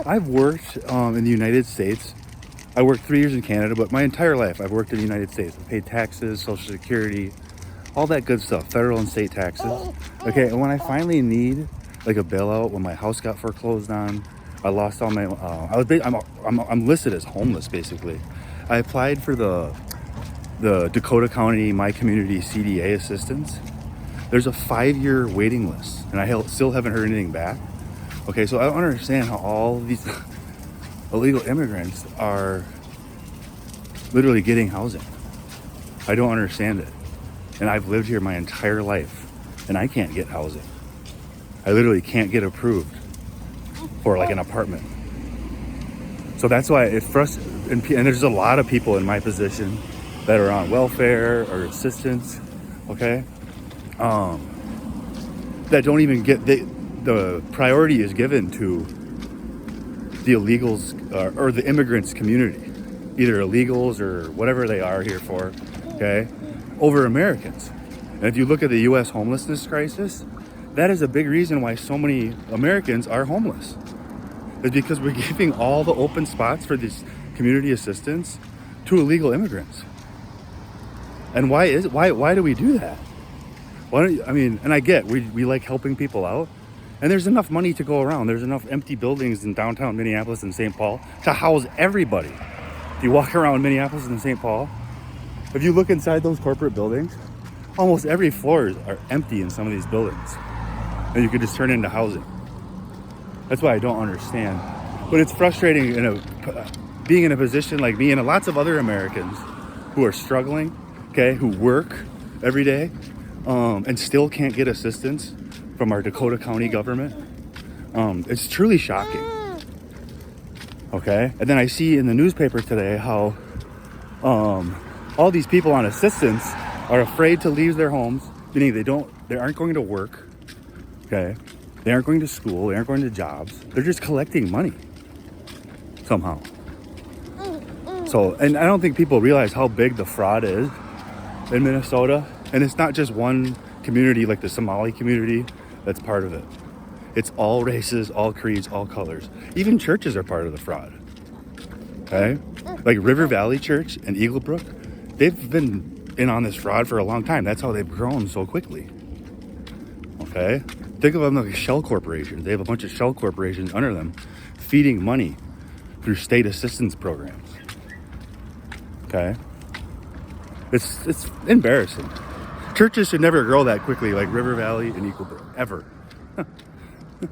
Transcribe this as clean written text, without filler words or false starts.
I've worked in the United States. I worked 3 years in Canada, but my entire life I've worked in the United States. I paid taxes, Social Security, all that good stuff, federal and state taxes. Okay, and when I finally need like a bailout, when my house got foreclosed on, I lost all my. I'm listed as homeless basically. I applied for the Dakota County My Community CDA assistance. There's a 5-year waiting list, and I still haven't heard anything back. Okay, so I don't understand how all these illegal immigrants are literally getting housing. I don't understand it. And I've lived here my entire life, and I can't get housing. I literally can't get approved for like an apartment. So that's why it frustrates, and there's a lot of people in my position that are on welfare or assistance, okay? That don't even get, the priority is given to the illegals or the immigrants community, either illegals or whatever they are here for, okay, over Americans. And if you look at the US homelessness crisis, that is a big reason why so many Americans are homeless. It's because we're giving all the open spots for this community assistance to illegal immigrants. And why do we do that? And I get we like helping people out, and there's enough money to go around. There's enough empty buildings in downtown Minneapolis and St. Paul to house everybody. If you walk around Minneapolis and St. Paul, if you look inside those corporate buildings, almost every floor are empty in some of these buildings, and you could just turn into housing. That's why I don't understand. But it's frustrating being in a position like me and lots of other Americans who are struggling, okay, who work every day, and still can't get assistance from our Dakota County government. It's truly shocking. Okay, and then I see in the newspaper today how all these people on assistance are afraid to leave their homes, meaning they aren't going to work. Okay, they aren't going to school, they aren't going to jobs. They're just collecting money somehow. So, and I don't think people realize how big the fraud is in Minnesota. And it's not just one community like the Somali community that's part of it. It's all races, all creeds, all colors. Even churches are part of the fraud. Okay? Like River Valley Church and Eagle Brook, they've been in on this fraud for a long time. That's how they've grown so quickly. Okay? Think of them like shell corporations. They have a bunch of shell corporations under them feeding money through state assistance programs. Okay? It's embarrassing. Churches should never grow that quickly like River Valley and Eagle Brook, ever.